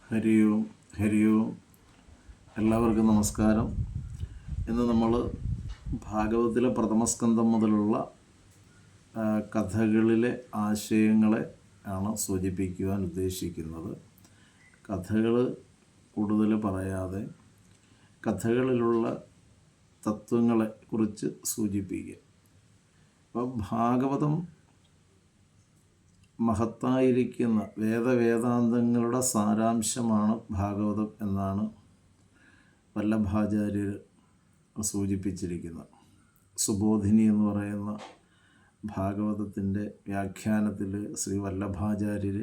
ഹരി ഓം ഹരി ഓം. എല്ലാവർക്കും നമസ്കാരം. ഇന്ന് നമ്മൾ ഭാഗവതത്തിലെ പ്രഥമസ്കന്ധം മുതലുള്ള കഥകളിലെ ആശയങ്ങളെ ആണ് സൂചിപ്പിക്കുവാൻ ഉദ്ദേശിക്കുന്നത്. കഥകൾ കൂടുതൽ പറയാതെ കഥകളിലുള്ള തത്വങ്ങളെ കുറിച്ച് സൂചിപ്പിക്കുക. അപ്പം ഭാഗവതം മഹത്തായിരിക്കുന്ന വേദവേദാന്തങ്ങളുടെ സാരാംശമാണ് ഭാഗവതം എന്നാണ് വല്ലഭാചാര്യർ സൂചിപ്പിച്ചിരിക്കുന്നത്. സുബോധിനി എന്ന് പറയുന്ന ഭാഗവതത്തിൻ്റെ വ്യാഖ്യാനത്തിൽ ശ്രീ വല്ലഭാചാര്യർ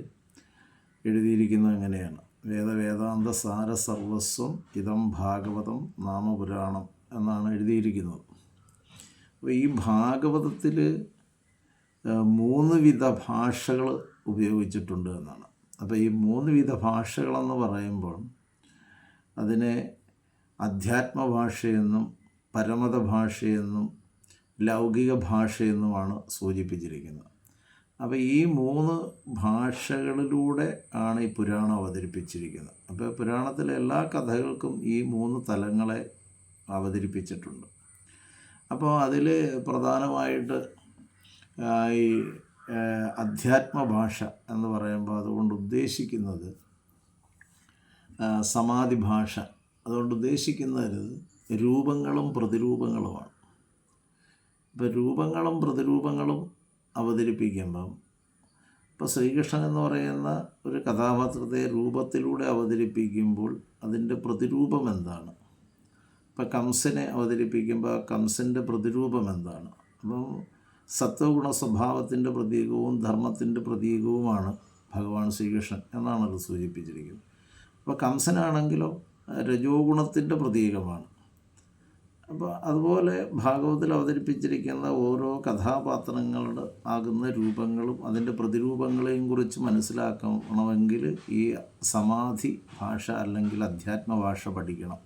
എഴുതിയിരിക്കുന്നത് അങ്ങനെയാണ്: വേദവേദാന്ത സാരസർവസ്വം ഇതം ഭാഗവതം നാമപുരാണം എന്നാണ് എഴുതിയിരിക്കുന്നത്. അപ്പോൾ ഈ ഭാഗവതത്തിൽ 3 വിധ ഭാഷകൾ ഉപയോഗിച്ചിട്ടുണ്ട് എന്നാണ്. അപ്പോൾ ഈ 3 വിധ ഭാഷകളെന്ന് പറയുമ്പോൾ അതിനെ അധ്യാത്മഭാഷയെന്നും പരമത ഭാഷയെന്നും ലൗകിക ഭാഷയെന്നുമാണ് സൂചിപ്പിച്ചിരിക്കുന്നത്. അപ്പോൾ ഈ 3 ഭാഷകളിലൂടെ ആണ് ഈ പുരാണം അവതരിപ്പിച്ചിരിക്കുന്നത്. അപ്പോൾ പുരാണത്തിലെ എല്ലാ കഥകൾക്കും ഈ 3 തലങ്ങളെ അവതരിപ്പിച്ചിട്ടുണ്ട്. അപ്പോൾ അതിൽ പ്രധാനമായിട്ട് ഈ അധ്യാത്മഭാഷ എന്ന് പറയുമ്പോൾ അതുകൊണ്ട് ഉദ്ദേശിക്കുന്നത് സമാധി ഭാഷ. അതുകൊണ്ട് ഉദ്ദേശിക്കുന്നത് രൂപങ്ങളും പ്രതിരൂപങ്ങളുമാണ്. ഇപ്പോൾ രൂപങ്ങളും പ്രതിരൂപങ്ങളും അവതരിപ്പിക്കുമ്പം ഇപ്പോൾ ശ്രീകൃഷ്ണൻ എന്ന് പറയുന്ന ഒരു കഥാപാത്രത്തെ രൂപത്തിലൂടെ അവതരിപ്പിക്കുമ്പോൾ അതിൻ്റെ പ്രതിരൂപം എന്താണ്? ഇപ്പോൾ കംസനെ അവതരിപ്പിക്കുമ്പോൾ കംസൻ്റെ പ്രതിരൂപം എന്താണ്? അപ്പം സത്വഗുണ സ്വഭാവത്തിൻ്റെ പ്രതീകവും ധർമ്മത്തിൻ്റെ പ്രതീകവുമാണ് ഭഗവാൻ ശ്രീകൃഷ്ണൻ എന്നാണ് അത് സൂചിപ്പിച്ചിരിക്കുന്നത്. അപ്പോൾ കംസനാണെങ്കിലോ രജോ ഗുണത്തിൻ്റെ പ്രതീകമാണ്. അപ്പോൾ അതുപോലെ ഭാഗവതത്തിൽ അവതരിപ്പിച്ചിരിക്കുന്ന ഓരോ കഥാപാത്രങ്ങളുടെ ആകുന്ന രൂപങ്ങളും അതിൻ്റെ പ്രതിരൂപങ്ങളെയും കുറിച്ച് മനസ്സിലാക്കണമെങ്കിൽ ഈ സമാധി ഭാഷ അല്ലെങ്കിൽ അധ്യാത്മ ഭാഷ പഠിക്കണം.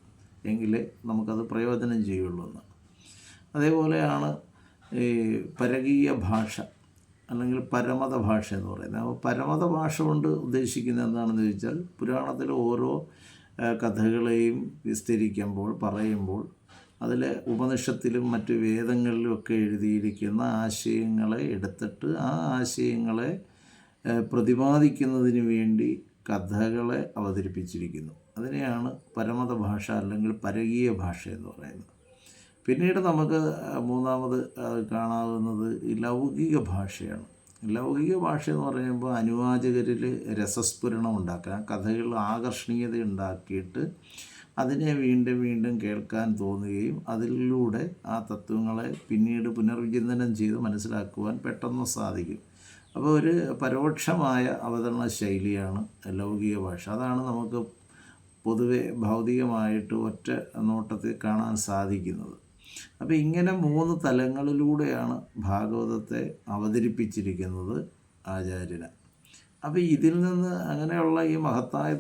എങ്കിലേ നമുക്കത് പ്രയോജനം ചെയ്യുള്ളൂ എന്നാണ്. അതേപോലെയാണ് ഈ പരകീയ ഭാഷ അല്ലെങ്കിൽ പരമത ഭാഷ എന്ന് പറയുന്നത്. അപ്പോൾ പരമത ഭാഷ കൊണ്ട് ഉദ്ദേശിക്കുന്നത് എന്താണെന്ന് ചോദിച്ചാൽ പുരാണത്തിലെ ഓരോ കഥകളെയും വിസ്തരിക്കുമ്പോൾ പറയുമ്പോൾ അതിലെ ഉപനിഷത്തിലും മറ്റ് വേദങ്ങളിലുമൊക്കെ എഴുതിയിരിക്കുന്ന ആശയങ്ങളെ എടുത്തിട്ട് ആ ആശയങ്ങളെ പ്രതിപാദിക്കുന്നതിന് വേണ്ടി കഥകളെ അവതരിപ്പിച്ചിരിക്കുന്നു. അതിനെയാണ് പരമത ഭാഷ അല്ലെങ്കിൽ പരകീയ ഭാഷ എന്ന് പറയുന്നത്. പിന്നീട് നമുക്ക് മൂന്നാമത് കാണാവുന്നത് ഈ ലൗകിക ഭാഷയാണ്. ലൗകിക ഭാഷ എന്ന് പറയുമ്പോൾ അനുവാചകരിൽ രസസ്ഫുരണം ഉണ്ടാക്കാൻ, കഥകൾ ആകർഷണീയത ഉണ്ടാക്കിയിട്ട് അതിനെ വീണ്ടും വീണ്ടും കേൾക്കാൻ തോന്നുകയും അതിലൂടെ ആ തത്വങ്ങളെ പിന്നീട് പുനർവിചിന്തനം ചെയ്ത് മനസ്സിലാക്കുവാൻ പെട്ടെന്ന് സാധിക്കും. അപ്പോൾ ഒരു പരോക്ഷമായ അവതരണ ശൈലിയാണ് ലൗകിക ഭാഷ. അതാണ് നമുക്ക് പൊതുവെ ഭൗതികമായിട്ട് ഒറ്റ നോട്ടത്തിൽ കാണാൻ സാധിക്കുന്നത്. അപ്പോൾ ഇങ്ങനെ 3 തലങ്ങളിലൂടെയാണ് ഭാഗവതത്തെ അവതരിപ്പിച്ചിരിക്കുന്നത് ആചാര്യന്. അപ്പോൾ ഇതിൽ നിന്ന് അങ്ങനെയുള്ള ഈ മഹത്തായ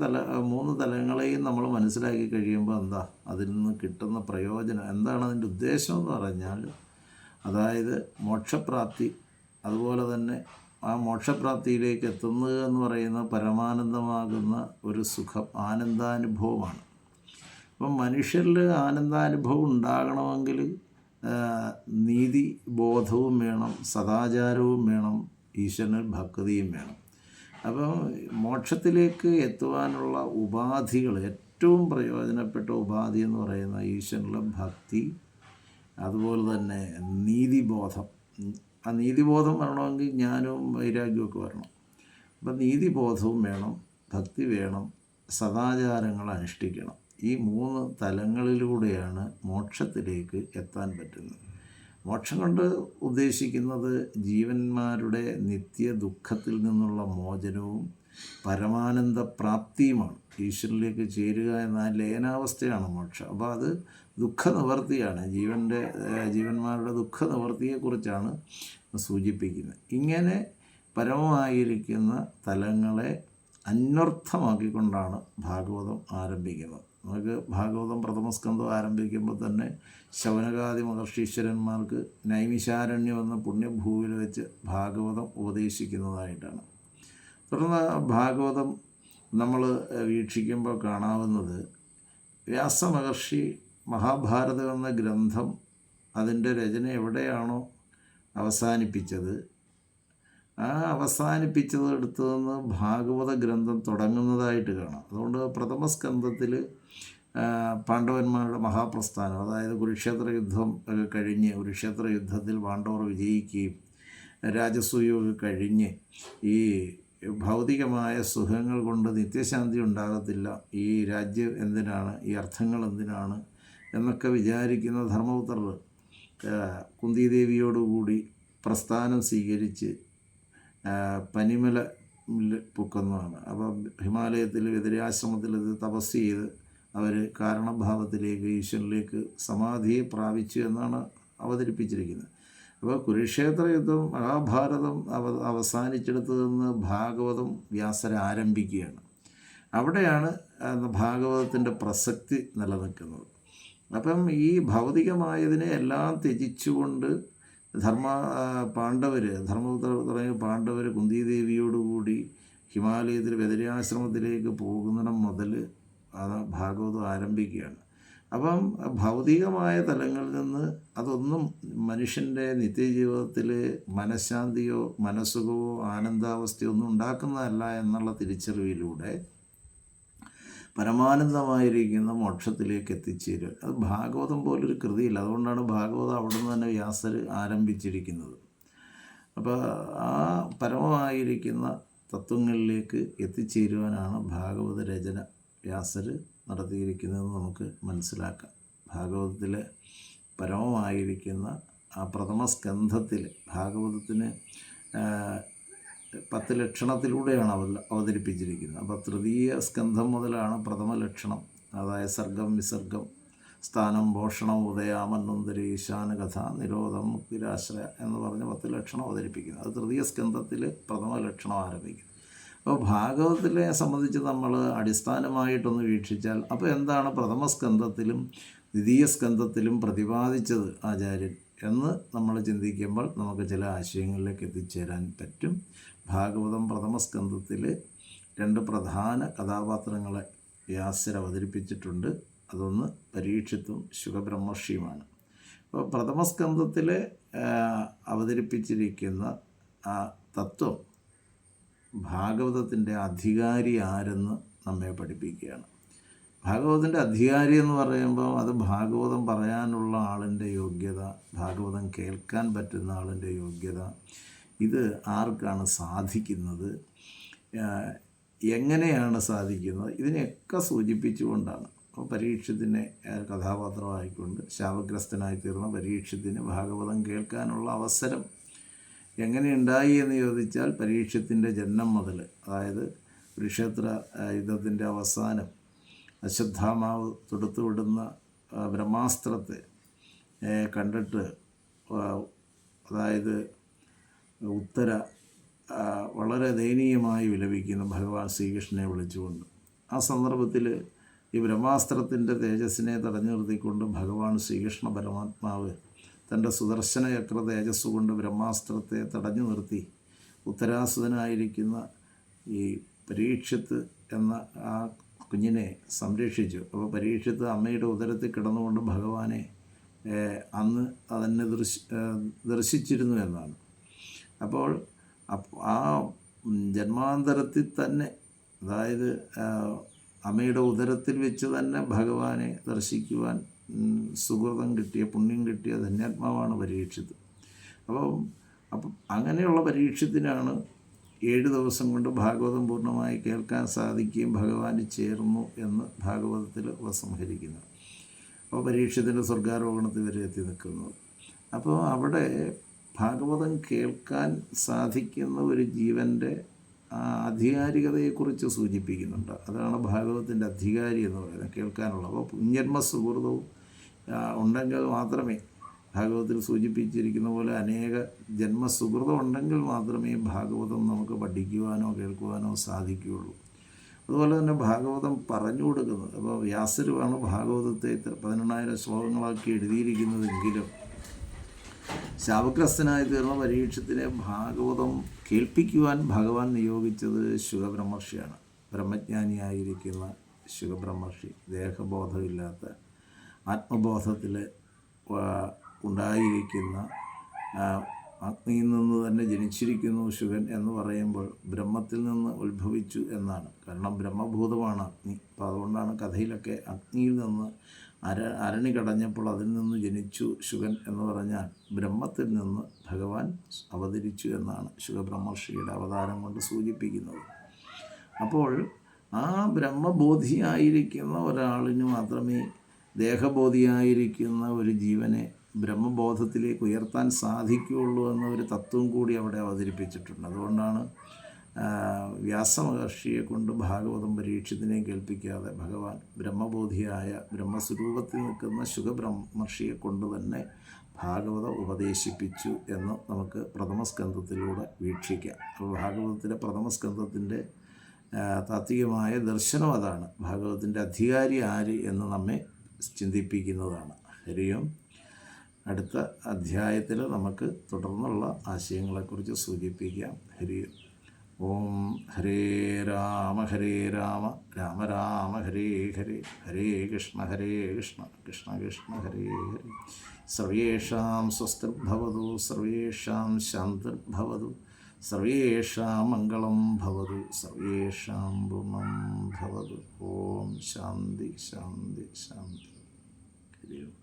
3 തലങ്ങളെയും നമ്മൾ മനസ്സിലാക്കി കഴിയുമ്പോൾ അതിൽ നിന്ന് കിട്ടുന്ന പ്രയോജനം എന്താണ്? അതിൻ്റെ ഉദ്ദേശം എന്ന് പറഞ്ഞാൽ അതായത് മോക്ഷപ്രാപ്തി, അതുപോലെ തന്നെ ആ മോക്ഷപ്രാപ്തിയിലേക്ക് എത്തുന്നത് എന്ന് പറയുന്ന പരമാനന്ദമാകുന്ന ഒരു സുഖം, ആനന്ദാനുഭവമാണ്. അപ്പം മനുഷ്യരിൽ ആനന്ദാനുഭവം ഉണ്ടാകണമെങ്കിൽ നീതിബോധവും വേണം, സദാചാരവും വേണം, ഈശ്വരനിൽ ഭക്തിയും വേണം. അപ്പം മോക്ഷത്തിലേക്ക് എത്തുവാനുള്ള ഉപാധികൾ, ഏറ്റവും പ്രയോജനപ്പെട്ട ഉപാധി എന്ന് പറയുന്ന ഈശ്വരനിലെ ഭക്തി, അതുപോലെ തന്നെ നീതിബോധം. ആ നീതിബോധം വരണമെങ്കിൽ ജ്ഞാനവും വൈരാഗ്യമൊക്കെ വരണം. അപ്പം നീതിബോധവും വേണം, ഭക്തി വേണം, സദാചാരങ്ങൾ അനുഷ്ഠിക്കണം. ഈ 3 തലങ്ങളിലൂടെയാണ് മോക്ഷത്തിലേക്ക് എത്താൻ പറ്റുന്നത്. മോക്ഷം കൊണ്ട് ഉദ്ദേശിക്കുന്നത് ജീവന്മാരുടെ നിത്യ ദുഃഖത്തിൽ നിന്നുള്ള മോചനവും പരമാനന്ദ പ്രാപ്തിയുമാണ്. ഈശ്വരനിലേക്ക് ചേരുക എന്ന ലയനാവസ്ഥയാണ് മോക്ഷം. അപ്പോൾ അത് ദുഃഖനിവർത്തിയാണ്, ജീവന്മാരുടെ ദുഃഖനിവർത്തിയെക്കുറിച്ചാണ് സൂചിപ്പിക്കുന്നത്. ഇങ്ങനെ പരമമായിരിക്കുന്ന തലങ്ങളെ അന്വർത്ഥമാക്കിക്കൊണ്ടാണ് ഭാഗവതം ആരംഭിക്കുന്നത്. നമുക്ക് ഭാഗവതം പ്രഥമസ്കന്ധം ആരംഭിക്കുമ്പോൾ തന്നെ ശൗനകാദി മഹർഷീശ്വരന്മാർക്ക് നൈമിഷാരണ്യം എന്ന പുണ്യഭൂവിൽ വെച്ച് ഭാഗവതം ഉപദേശിക്കുന്നതായിട്ടാണ്. തുടർന്ന് ഭാഗവതം നമ്മൾ വീക്ഷിക്കുമ്പോൾ കാണാവുന്നത്, വ്യാസമഹർഷി മഹാഭാരതം എന്ന ഗ്രന്ഥം അതിൻ്റെ രചന എവിടെയാണോ അവസാനിപ്പിച്ചത്, ആ അവസാനിപ്പിച്ചതെടുത്തു നിന്ന് ഭാഗവത ഗ്രന്ഥം തുടങ്ങുന്നതായിട്ട് കാണാം. അതുകൊണ്ട് പ്രഥമ സ്കന്ധത്തിൽ പാണ്ഡവന്മാരുടെ മഹാപ്രസ്ഥാനം, അതായത് കുരുക്ഷേത്ര യുദ്ധം ഒക്കെ കഴിഞ്ഞ്, കുരുക്ഷേത്ര യുദ്ധത്തിൽ പാണ്ഡവർ വിജയിക്കുകയും രാജസൂയമൊക്കെ കഴിഞ്ഞ് ഈ ഭൗതികമായ സുഖങ്ങൾ കൊണ്ട് നിത്യശാന്തി ഉണ്ടാകത്തില്ല, ഈ രാജ്യം എന്തിനാണ്, ഈ അർത്ഥങ്ങൾ എന്തിനാണ് എന്നൊക്കെ വിചാരിക്കുന്ന ധർമ്മപുത്രർ കുന്തിദേവിയോടുകൂടി പ്രസ്ഥാനം സ്വീകരിച്ച് പനിമല പൊക്കുന്നതാണ്. അപ്പം ഹിമാലയത്തിൽ വ്യതിരാശ്രമത്തിൽ ഇത് തപസ് ചെയ്ത് അവർ കാരണഭാവത്തിലേക്ക്, ഈശ്വരനിലേക്ക് സമാധിയെ പ്രാപിച്ചു എന്നാണ് അവതരിപ്പിച്ചിരിക്കുന്നത്. അപ്പോൾ കുരുക്ഷേത്ര യുദ്ധം, മഹാഭാരതം അവസാനിച്ചെടുത്തു നിന്ന് ഭാഗവതം വ്യാസർ ആരംഭിക്കുകയാണ്. അവിടെയാണ് ഭാഗവതത്തിൻ്റെ പ്രസക്തി നിലനിൽക്കുന്നത്. അപ്പം ഈ ഭൗതികമായതിനെ എല്ലാം ത്യജിച്ചുകൊണ്ട് ധർമ്മപുത്ര തുടങ്ങിയ പാണ്ഡവർ കുന്തിദേവിയോടുകൂടി ഹിമാലയത്തിൽ ബദരിയാശ്രമത്തിലേക്ക് പോകുന്നിടം മുതൽ അത് ഭാഗവതം ആരംഭിക്കുകയാണ്. അപ്പം ഭൗതികമായ തലങ്ങളിൽ നിന്ന് അതൊന്നും മനുഷ്യൻ്റെ നിത്യജീവിതത്തിൽ മനഃശാന്തിയോ മനസ്സുഖമോ ആനന്ദാവസ്ഥയോ ഒന്നും ഉണ്ടാക്കുന്നതല്ല എന്നുള്ള തിരിച്ചറിവിലൂടെ പരമാനന്ദമായിരിക്കുന്ന മോക്ഷത്തിലേക്ക് എത്തിച്ചേരുക. അത് ഭാഗവതം പോലൊരു കൃതിയില്ല. അതുകൊണ്ടാണ് ഭാഗവതം അവിടെ നിന്ന് തന്നെ വ്യാസർ ആരംഭിച്ചിരിക്കുന്നത്. അപ്പോൾ ആ പരമമായിരിക്കുന്ന തത്വങ്ങളിലേക്ക് എത്തിച്ചേരുവാനാണ് ഭാഗവത രചന വ്യാസർ നടത്തിയിരിക്കുന്നതെന്ന് നമുക്ക് മനസ്സിലാക്കാം. ഭാഗവതത്തിലെ പരമമായിരിക്കുന്ന ആ പ്രഥമ സ്കന്ധത്തിൽ ഭാഗവതത്തിന് 10 ലക്ഷണത്തിലൂടെയാണ് അവതരിപ്പിച്ചിരിക്കുന്നത്. അപ്പോൾ തൃതീയ സ്കന്ധം മുതലാണ് പ്രഥമ ലക്ഷണം, അതായത് സർഗം, വിസർഗം, സ്ഥാനം, ഭോഷണം, ഉദയാമന്വന്തരി, ഈശാന കഥ, നിരോധം, മുക്തിരാശ്രയ എന്ന് പറഞ്ഞ് 10 ലക്ഷണം അവതരിപ്പിക്കുന്നത്. അത് തൃതീയ സ്കന്ധത്തിൽ പ്രഥമ ലക്ഷണം ആരംഭിക്കുന്നു. അപ്പോൾ ഭാഗവതത്തിലെ സംബന്ധിച്ച് നമ്മൾ അടിസ്ഥാനമായിട്ടൊന്ന് വീക്ഷിച്ചാൽ, അപ്പോൾ എന്താണ് പ്രഥമ സ്കന്ധത്തിലും ദ്വിതീയ സ്കന്ധത്തിലും പ്രതിപാദിച്ചത് ആചാര്യൻ എന്ന് നമ്മൾ ചിന്തിക്കുമ്പോൾ നമുക്ക് ചില ആശയങ്ങളിലേക്ക് എത്തിച്ചേരാൻ പറ്റും. ഭാഗവതം പ്രഥമ സ്കന്ധത്തിൽ 2 പ്രധാന കഥാപാത്രങ്ങളെ വ്യാസർ അവതരിപ്പിച്ചിട്ടുണ്ട്. അതൊന്ന് പരീക്ഷിത്തും ശുകബ്രഹ്മർഷിയുമാണ്. അപ്പോൾ പ്രഥമ സ്കന്ധത്തിൽ അവതരിപ്പിച്ചിരിക്കുന്ന ആ തത്വം ഭാഗവതത്തിൻ്റെ അധികാരി ആരെന്ന് നമ്മെ പഠിപ്പിക്കുകയാണ്. ഭാഗവതത്തിൻ്റെ അധികാരി എന്ന് പറയുമ്പോൾ അത് ഭാഗവതം പറയാനുള്ള ആളിൻ്റെ യോഗ്യത, ഭാഗവതം കേൾക്കാൻ പറ്റുന്ന ആളിൻ്റെ യോഗ്യത, ഇത് ആർക്കാണ് സാധിക്കുന്നത്, എങ്ങനെയാണ് സാധിക്കുന്നത്, ഇതിനെയൊക്കെ സൂചിപ്പിച്ചുകൊണ്ടാണ്. അപ്പോൾ പരീക്ഷത്തിനെ കഥാപാത്രമായിക്കൊണ്ട് ശാപഗ്രസ്തനായി തീർന്ന പരീക്ഷത്തിന് ഭാഗവതം കേൾക്കാനുള്ള അവസരം എങ്ങനെയുണ്ടായി എന്ന് ചോദിച്ചാൽ, പരീക്ഷത്തിൻ്റെ ജന്മം മുതൽ, അതായത് കുരുക്ഷേത്ര യുദ്ധത്തിൻ്റെ അവസാനം അശ്വത്ഥാമാവ് തൊടുത്തുവിടുന്ന ബ്രഹ്മാസ്ത്രത്തെ കണ്ടിട്ട്, അതായത് ഉത്തര വളരെ ദയനീയമായി വിലപിക്കുന്ന ഭഗവാൻ ശ്രീകൃഷ്ണനെ വിളിച്ചുകൊണ്ട്, ആ സന്ദർഭത്തിൽ ഈ ബ്രഹ്മാസ്ത്രത്തിൻ്റെ തേജസ്സിനെ തടഞ്ഞു നിർത്തിക്കൊണ്ട് ഭഗവാൻ ശ്രീകൃഷ്ണ പരമാത്മാവ് തൻ്റെ സുദർശന ചക്ര തേജസ് കൊണ്ട് ബ്രഹ്മാസ്ത്രത്തെ തടഞ്ഞു നിർത്തി ഉത്തരാസുതനായിരിക്കുന്ന ഈ പരീക്ഷത്ത് എന്ന ആ കുഞ്ഞിനെ സംരക്ഷിച്ചു. അപ്പോൾ പരീക്ഷത്ത് അമ്മയുടെ ഉദരത്തിൽ കിടന്നുകൊണ്ട് ഭഗവാനെ അന്ന് അതെന്നെ ദർശിച്ചിരുന്നു എന്നാണ്. അപ്പോൾ ആ ജന്മാന്തരത്തിൽ തന്നെ, അതായത് അമ്മയുടെ ഉദരത്തിൽ വെച്ച് തന്നെ ഭഗവാനെ ദർശിക്കുവാൻ സുഹൃതം കിട്ടിയ, പുണ്യം കിട്ടിയ ധന്യാത്മാവാണ് പരീക്ഷിത്. അപ്പം അങ്ങനെയുള്ള പരീക്ഷത്തിനാണ് 7 ദിവസം കൊണ്ട് ഭാഗവതം പൂർണ്ണമായി കേൾക്കാൻ സാധിക്കുകയും ഭഗവാന് ചേർന്നു എന്ന് ഭാഗവതത്തിൽ ഉപസംഹരിക്കുന്നു. അപ്പോൾ പരീക്ഷത്തിൻ്റെ സ്വർഗാരോഹണത്തിൽ വരെ എത്തി നിൽക്കുന്നത്. അപ്പോൾ അവിടെ ഭാഗവതം കേൾക്കാൻ സാധിക്കുന്ന ഒരു ജീവൻ്റെ ആധികാരികതയെക്കുറിച്ച് സൂചിപ്പിക്കുന്നുണ്ട്. അതാണ് ഭാഗവതത്തിൻ്റെ അധികാരി എന്ന് പറയുന്നത്, കേൾക്കാനുള്ള. അപ്പോൾ പുണ്യന്മ സുഹൃതവും ഉണ്ടെങ്കിൽ മാത്രമേ, ഭാഗവതത്തിൽ സൂചിപ്പിച്ചിരിക്കുന്ന പോലെ അനേക ജന്മസുഹൃതം ഉണ്ടെങ്കിൽ മാത്രമേ ഭാഗവതം നമുക്ക് പഠിക്കുവാനോ കേൾക്കുവാനോ സാധിക്കുകയുള്ളൂ. അതുപോലെ തന്നെ ഭാഗവതം പറഞ്ഞു കൊടുക്കുന്നത്, അപ്പോൾ വ്യാസരുമാണ് ഭാഗവതത്തെ 18,000 ശ്ലോകങ്ങളാക്കി എഴുതിയിരിക്കുന്നതെങ്കിലും ശാപഗ്രസ്തനായി തീർന്ന പരീക്ഷത്തിനെ ഭാഗവതം കേൾപ്പിക്കുവാൻ ഭഗവാൻ നിയോഗിച്ചത് ശുകബ്രഹ്മർഷിയാണ്. ബ്രഹ്മജ്ഞാനിയായിരിക്കുന്ന ശുകബ്രഹ്മർഷി, ദേഹബോധമില്ലാത്ത ആത്മബോധത്തിൽ ഉണ്ടായിരിക്കുന്ന അഗ്നിയിൽ നിന്ന് തന്നെ ജനിച്ചിരിക്കുന്നു ശുകൻ എന്ന് പറയുമ്പോൾ ബ്രഹ്മത്തിൽ നിന്ന് ഉത്ഭവിച്ചു എന്നാണ്. കാരണം ബ്രഹ്മഭൂതമാണ് അഗ്നി. അപ്പോൾ അതുകൊണ്ടാണ് കഥയിലൊക്കെ അഗ്നിയിൽ നിന്ന് അരണി കടഞ്ഞപ്പോൾ അതിൽ നിന്ന് ജനിച്ചു ശുകൻ എന്ന് പറഞ്ഞാൽ ബ്രഹ്മത്തിൽ നിന്ന് ഭഗവാൻ അവതരിച്ചു എന്നാണ് ശുകബ്രഹ്മർഷിയുടെ അവതാരം കൊണ്ട് സൂചിപ്പിക്കുന്നത്. അപ്പോൾ ആ ബ്രഹ്മബോധിയായിരിക്കുന്ന ഒരാളിന് മാത്രമേ ദേഹബോധിയായിരിക്കുന്ന ഒരു ജീവനെ ബ്രഹ്മബോധത്തിലേക്ക് ഉയർത്താൻ സാധിക്കുകയുള്ളൂ എന്ന ഒരു തത്വം കൂടി അവിടെ അവതരിപ്പിച്ചിട്ടുണ്ട്. അതുകൊണ്ടാണ് വ്യാസമഹർഷിയെ കൊണ്ട് ഭാഗവതം പരീക്ഷത്തിനെ കേൾപ്പിക്കാതെ ഭഗവാൻ ബ്രഹ്മബോധിയായ ബ്രഹ്മസ്വരൂപത്തിൽ നിൽക്കുന്ന ശുകബ്രഹ്മർഷിയെ കൊണ്ട് തന്നെ ഭാഗവതം ഉപദേശിപ്പിച്ചു എന്ന് നമുക്ക് പ്രഥമസ്കന്ധത്തിലൂടെ വീക്ഷിക്കാം. അപ്പോൾ ഭാഗവതത്തിലെ പ്രഥമസ്കന്ധത്തിൻ്റെ താത്വികമായ ദർശനം അതാണ്. ഭാഗവതത്തിൻ്റെ അധികാരി ആര് എന്ന് നമ്മെ ചിന്തിപ്പിക്കുന്നതാണ്. ഹരിയും അടുത്ത അധ്യായത്തിൽ നമുക്ക് തുടർന്നുള്ള ആശയങ്ങളെക്കുറിച്ച് സൂചിപ്പിക്കാം. ഹരിയും. ഓം ഹരേ രാമ രാമ രാമ ഹരേ ഹരേ, ഹരേ കൃഷ്ണ കൃഷ്ണ കൃഷ്ണ ഹരേ ഹരേ. സർവേഷാം സ്വസ്തിർഭവതു, സർവേഷാം ശാന്തിർഭവതു, സർവേഷാം മംഗളം ഭവതു, സർവേഷാം പൂർണ്ണം ഭവതു. ഓം ശാന്തി ശാന്തി ശാന്തി. ഹരി ഓം.